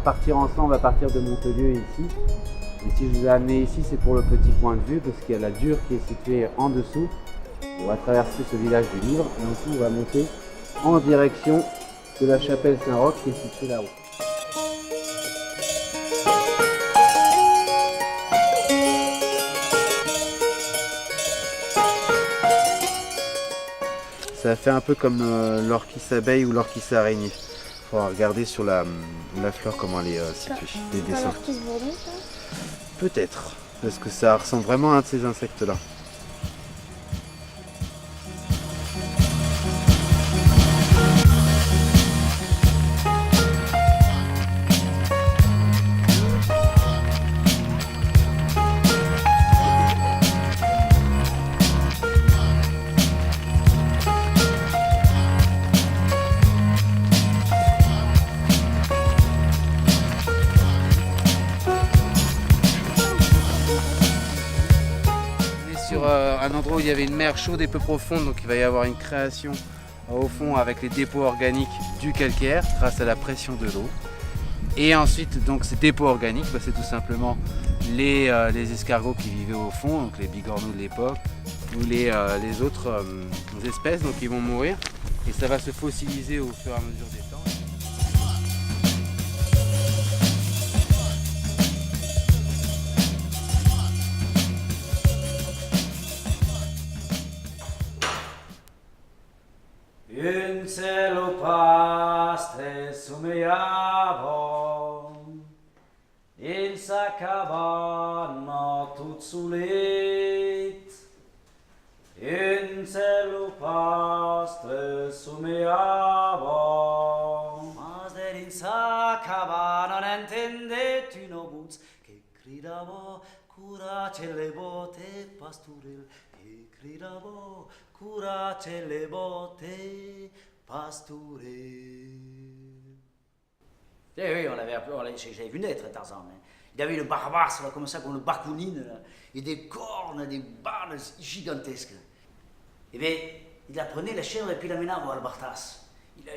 partir ensemble à partir de Montelieu ici. Et si je vous ai amené ici, c'est pour le petit point de vue, parce qu'il y a la Dure qui est située en dessous. On va traverser ce village du Livre, et ensuite on va monter en direction de la chapelle Saint-Roch qui est située là-haut. Ça fait un peu comme l'orchis abeille ou l'orchis araignée. Il faut regarder sur la fleur comment elle est située, les dessins. L'orchis bourdon, ça? Peut-être, parce que ça ressemble vraiment à un de ces insectes-là. Sur un endroit où il y avait une mer chaude et peu profonde, donc il va y avoir une création au fond avec les dépôts organiques du calcaire grâce à la pression de l'eau. Et ensuite, donc ces dépôts organiques, c'est tout simplement les escargots qui vivaient au fond, donc les bigorneaux de l'époque, ou les autres espèces, donc ils vont mourir. Et ça va se fossiliser au fur et à mesure des temps. Un cielo pastre somigliava in sa cabana tut sulet. Un cielo pastre somigliava, mas in sa cabana non intende tu no boots che gridava curace le botte pasturel, che gridava curace le botte pasturel. Eh oui, j'avais vu naître Tarzan. Hein. Il avait le barbasse, là, comme ça, comme le bakounine, là, et des cornes, des barres gigantesques. Et bien, il apprenait la chèvre et puis il l'amenait à Albartas.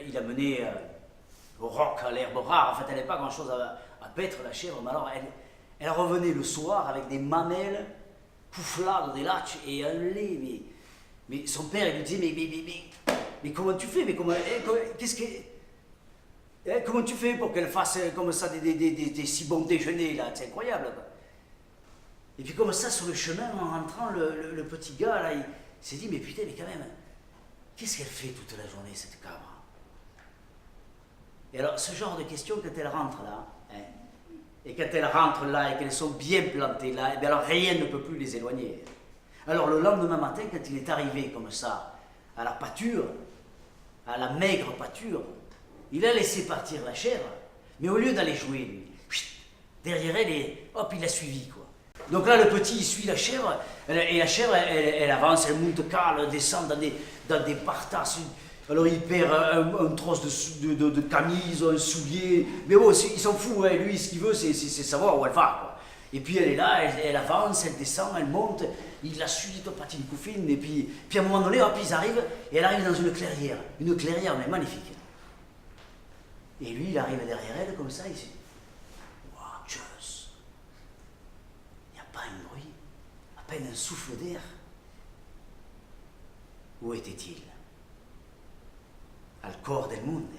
Il l'a mené au roc, à l'herbe rare. En fait, elle n'avait pas grand-chose à paître, la chèvre, mais alors elle revenait le soir avec des mamelles pouflades, des latches et un lait. Mais son père, il lui disait, mais comment tu fais? Mais comment, qu'est-ce que... comment tu fais pour qu'elle fasse comme ça des si bons déjeuners, là? C'est incroyable, quoi. Et puis comme ça, sur le chemin, en rentrant, le petit gars, là, il s'est dit, mais putain, mais quand même, qu'est-ce qu'elle fait toute la journée, cette cabra? Et alors, ce genre de questions, quand elle rentre là, hein, et quand elles rentrent là, et qu'elles sont bien plantées là, et bien alors rien ne peut plus les éloigner. Alors le lendemain matin, quand il est arrivé comme ça, à la pâture, à la maigre pâture, il a laissé partir la chèvre, mais au lieu d'aller jouer, lui, derrière elle, et hop, il l'a suivi, quoi. Donc là, le petit, il suit la chèvre, et la chèvre, elle avance, elle monte car, elle descend dans des bartasses. Alors il perd un trosse de camise, un soulier, mais bon, il s'en fout, hein. Lui, ce qu'il veut, c'est savoir où elle va, quoi. Et puis elle est là, elle avance, elle descend, elle monte, il la suit, au patine coufine, et puis à un moment donné, hop, ils arrivent, et elle arrive dans une clairière mais magnifique. Et lui, il arrive derrière elle, comme ça, il se dit, waouh, Dios, il n'y a pas un bruit, à peine un souffle d'air. Où était-il? Al cor del monde.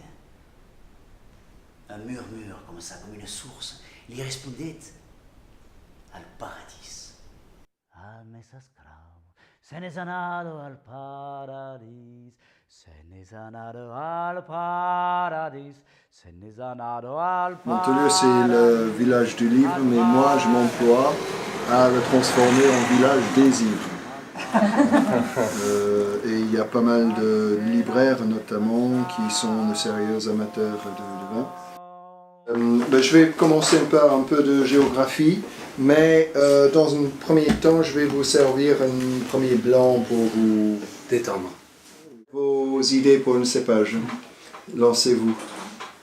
Un murmure, comme ça, comme une source. Il y répondait, al paradis. Al mesa scravo, se ne sanado al paradis, se ne sanado al paradis, se ne sanado al paradis. Montelieu, c'est le village du livre, mais moi, je m'emploie à le transformer en village des ivres. Et il y a pas mal de libraires, notamment, qui sont de sérieux amateurs de vin. Je vais commencer par un peu de géographie, mais dans un premier temps, je vais vous servir un premier blanc pour vous détendre. Vos idées pour un cépage, lancez-vous.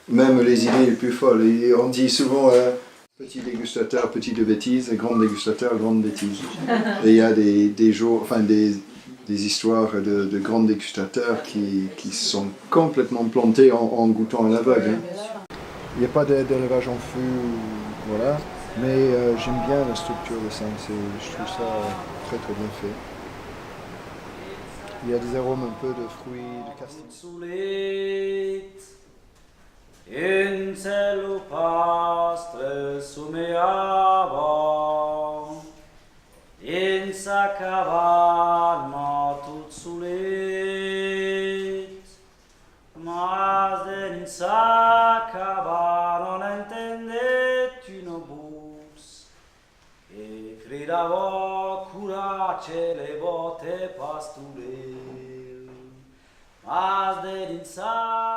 Même les idées les plus folles. Et on dit souvent petit dégustateur, petit de bêtises, et grand dégustateur, grande bêtise. Et il y a des histoires de grands dégustateurs qui sont complètement plantés en goûtant à l'aveugle. Hein. Il n'y a pas d'élevage en fût, voilà. Mais j'aime bien la structure de ça, je trouve ça très très bien fait. Il y a des arômes un peu de fruits, de castille. In cielo pastre sumeava, in sa cabana tut sulit, mas in sa cabana non entendet une bus, e gridava curace le vote pasturel, mas in sa